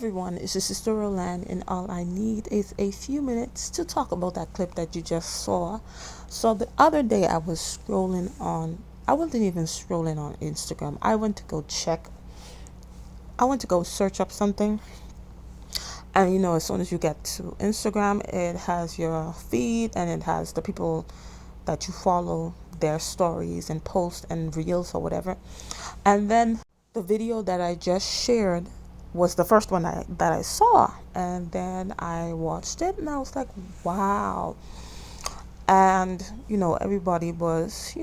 everyone, it's your sister Roland, and all I need is a few minutes to talk about that clip that you just saw. So, the other day I was I wasn't even scrolling on Instagram. I went to go search up something, and as soon as you get to Instagram, it has your feed and it has the people that you follow, their stories and posts and reels or whatever. And then the video that I just shared was the first one that I saw. And then I watched it and I was like, wow. And, everybody was,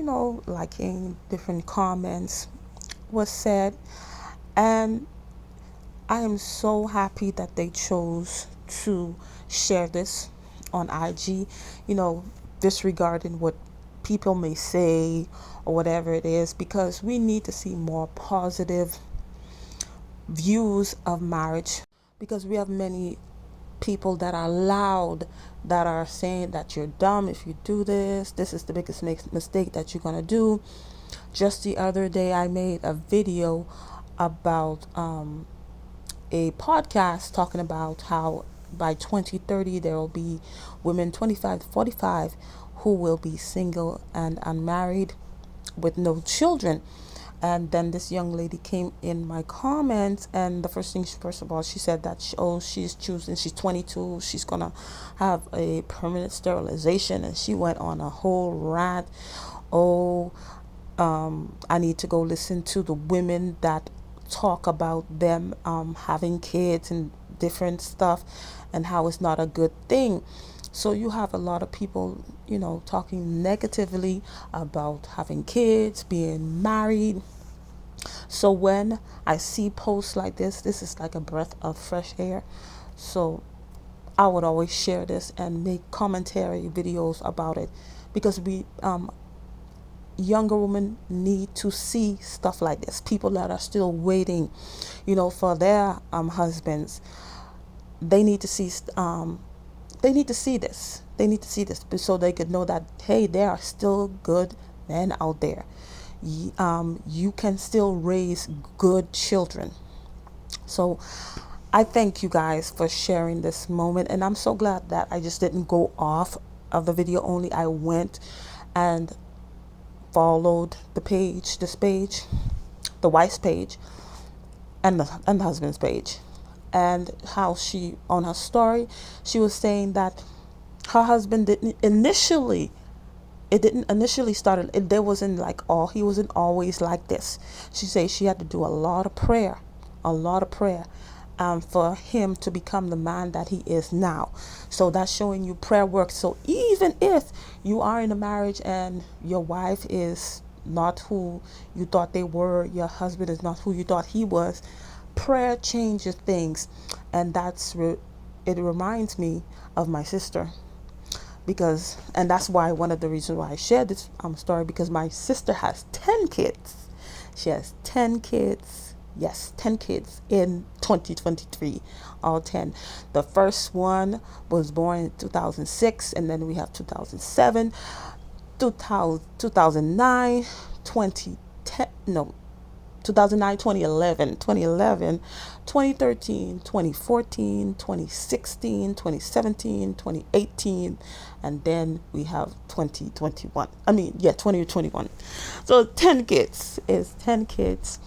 liking different comments was said. And I am so happy that they chose to share this on IG, disregarding what people may say or whatever it is, because we need to see more positive views of marriage, because we have many people that are loud, that are saying that you're dumb if you do this. This is the biggest mistake that you're going to do. Just the other day I made a video about a podcast talking about how by 2030 there will be women 25 to 45 who will be single and unmarried with no children. And then this young lady came in my comments, and the first of all, she said that she's 22, she's gonna have a permanent sterilization, and she went on a whole rant. Oh, I need to go listen to the women that talk about them having kids and different stuff, and how it's not a good thing. So you have a lot of people, talking negatively about having kids, being married. So when I see posts like this is like a breath of fresh air. So I would always share this and make commentary videos about it, because we younger women need to see stuff like this. People that are still waiting, for their husbands, they need to see they need to see this. They need to see this so they could know that, hey, there are still good men out there. You can still raise good children. So I thank you guys for sharing this moment, and I'm so glad that I just didn't go off of the video only. I went and followed this page, the wife's page, and the husband's page, and how she, on her story, she was saying that her husband it didn't initially start. There wasn't he wasn't always like this. She says she had to do a lot of prayer, for him to become the man that he is now. So that's showing you prayer works. So even if you are in a marriage and your wife is not who you thought they were, your husband is not who you thought he was, prayer changes things. And it reminds me of my sister, and that's why one of the reasons why I shared this story, because my sister has 10 kids. She has 10 kids. Yes, 10 kids in 2023, all 10. The first one was born in 2006, and then we have 2007, 2009, 2010, no, 2009, 2011, 2013, 2014, 2016, 2017, 2018, and then we have 2021. 2021. So 10 kids is 10 kids.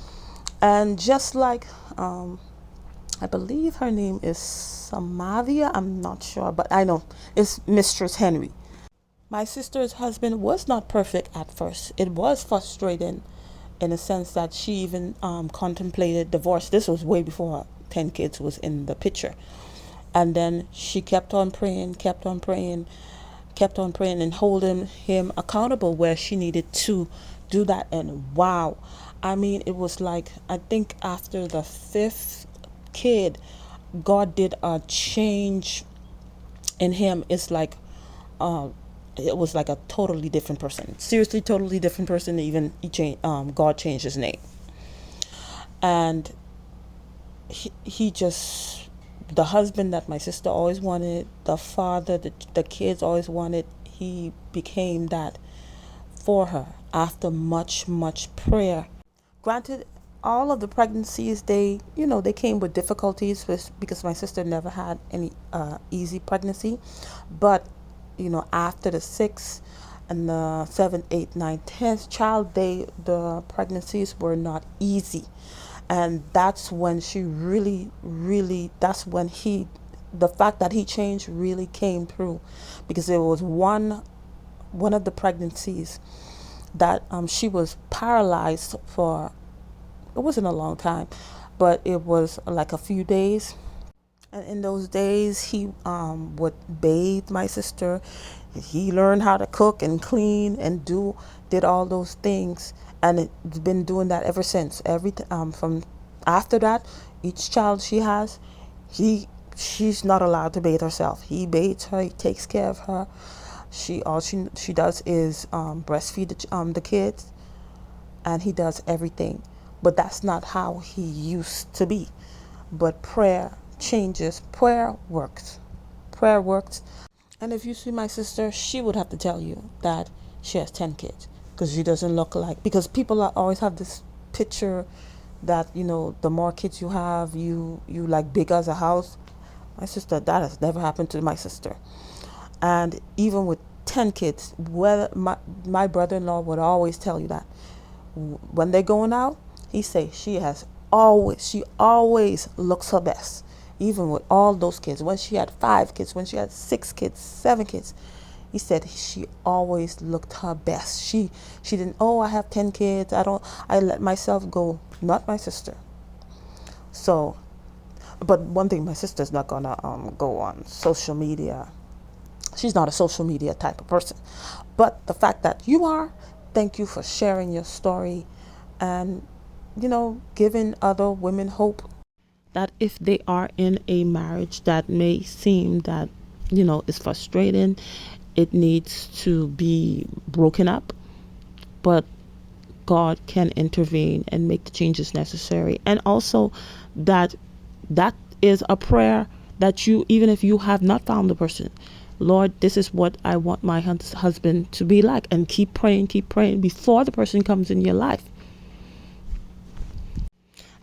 And just like, I believe her name is Samavia, I'm not sure, but I know it's Mistress Henry. My sister's husband was not perfect at first. It was frustrating in a sense that she even contemplated divorce. This was way before 10 kids was in the picture. And then she kept on praying, and holding him accountable where she needed to do that. And wow, it was like, I think after the fifth kid, God did a change in him. It's like, it was like a totally different person. Seriously, totally different person. Even God changed his name. And he just, the husband that my sister always wanted, the father the kids always wanted, he became that for her after much prayer. Granted, all of the pregnancies, they came with difficulties because my sister never had any easy pregnancy. But after the sixth and the seventh, eighth, ninth, 10th child, the pregnancies were not easy. And that's when she really, really, that's when the fact that he changed really came through, because there was one of the pregnancies that she was paralyzed for. It wasn't a long time, but it was like a few days. And in those days, he would bathe my sister. He learned how to cook and clean and did all those things, and it's been doing that ever since. From after that, each child she has, she's not allowed to bathe herself. He bathes her. He takes care of her. She does is breastfeed the kids, and he does everything. But that's not how he used to be. But prayer changes. Prayer works. Prayer works. And if you see my sister, she would have to tell you that she has 10 kids, because she doesn't look like, because people always have this picture that, the more kids you have, you like big as a house. My sister, that has never happened to my sister. And even with 10 kids, whether my brother-in-law would always tell you that when they're going out, he say she always looks her best, even with all those kids. When she had 5 kids, when she had 6 kids, 7 kids, he said she always looked her best. She didn't, oh, I have 10 kids, I let myself go. Not my sister. So, but one thing, my sister's not gonna go on social media. She's not a social media type of person. But the fact that you are, thank you for sharing your story, and giving other women hope that if they are in a marriage that may seem that is frustrating, it needs to be broken up, but God can intervene and make the changes necessary. And also that is a prayer that you, even if you have not found the person, Lord, this is what I want my husband to be like, and keep praying before the person comes in your life.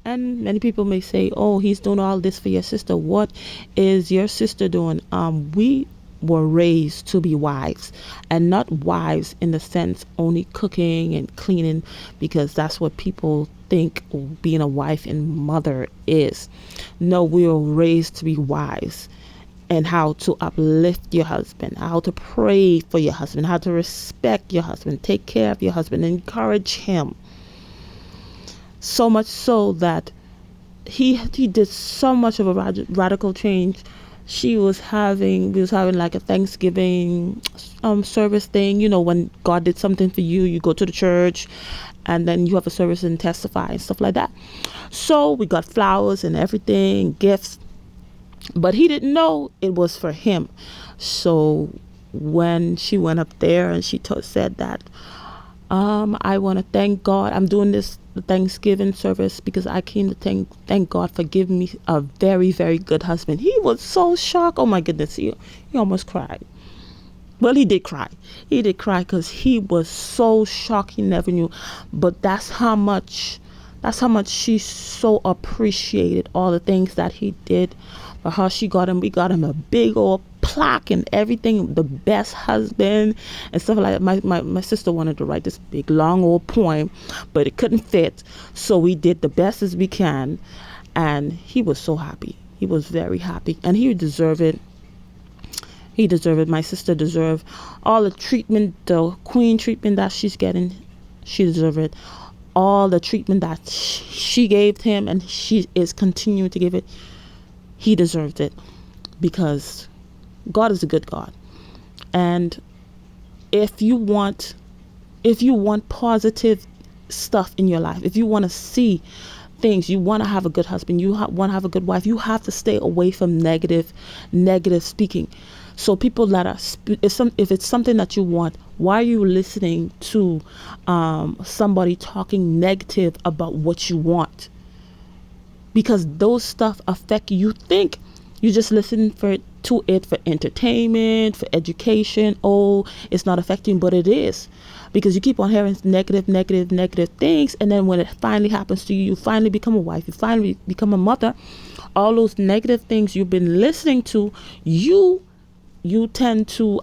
And many people may say, oh, he's doing all this for your sister. What is your sister doing? We were raised to be wives, and not wives in the sense only cooking and cleaning, because that's what people think being a wife and mother is. No, we were raised to be wives, and how to uplift your husband, how to pray for your husband, how to respect your husband, take care of your husband, encourage him. So much so that he did so much of a radical change. We was having like a Thanksgiving service thing. When God did something for you, you go to the church, and then you have a service and testify and stuff like that. So we got flowers and everything, gifts, but he didn't know it was for him. So when she went up there and she said that, I want to thank God. I'm doing this Thanksgiving service because I came to thank God for giving me a very, very good husband. He was so shocked. Oh my goodness, he almost cried. Well, he did cry. He did cry because he was so shocked. He never knew. But that's how much she so appreciated all the things that he did for her. We got him a big old plaque and everything, the best husband and stuff like that. My sister wanted to write this big long old poem, but it couldn't fit, so we did the best as we can, and he was so happy. He was very happy, and he deserved it. My sister deserved all the treatment, the queen treatment that she's getting. She deserved it. All the treatment that she gave him, and she is continuing to give it. He deserved it, because God is a good God. And if you want positive stuff in your life, if you want to see things, you want to have a good husband, you want to have a good wife, you have to stay away from negative speaking. So people that are, if it's something that you want, why are you listening to somebody talking negative about what you want? Because those stuff affect you. Think you just listen for it to it for entertainment, for education. Oh, it's not affecting, but it is, because you keep on hearing negative things, and then when it finally happens to you, you finally become a wife, you finally become a mother, all those negative things you've been listening to, you tend to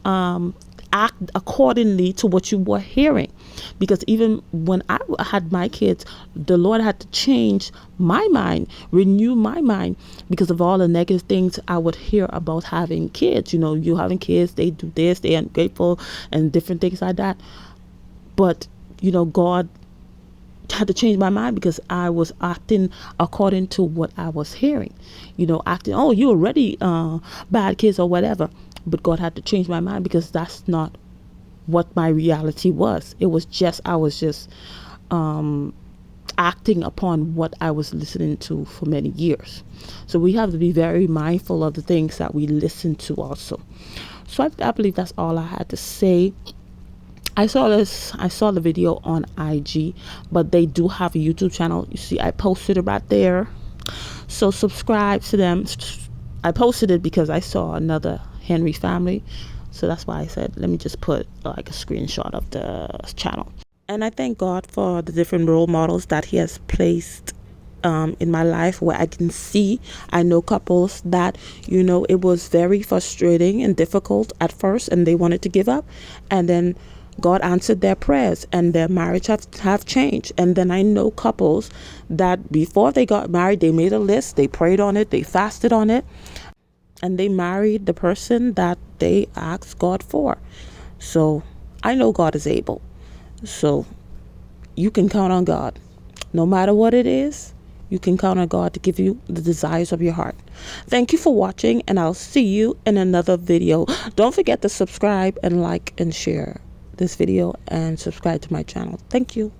act accordingly to what you were hearing. Because even when I had my kids, the Lord had to change my mind, renew my mind, because of all the negative things I would hear about having kids. You know, you having kids, they do this, they ungrateful, and different things like that. But you know, God had to change my mind, because I was acting according to what I was hearing. You know, acting, oh, you already bad kids or whatever. But God had to change my mind, because that's not what my reality was. It was just, I was just acting upon what I was listening to for many years. So we have to be very mindful of the things that we listen to also. So I believe that's all I had to say. I saw the video on IG, but they do have a YouTube channel. You see, I posted it right there. So subscribe to them. I posted it because I saw another Henry family. So that's why I said, let me just put like a screenshot of the channel. And I thank God for the different role models that he has placed in my life, where I can see, I know couples that, you know, it was very frustrating and difficult at first, and they wanted to give up, and then God answered their prayers, and their marriage have changed. And then I know couples that before they got married, they made a list, they prayed on it, they fasted on it, and they married the person that they asked God for. So I know God is able. So you can count on God. No matter what it is, you can count on God to give you the desires of your heart. Thank you for watching, and I'll see you in another video. Don't forget to subscribe and like and share this video, and subscribe to my channel. Thank you.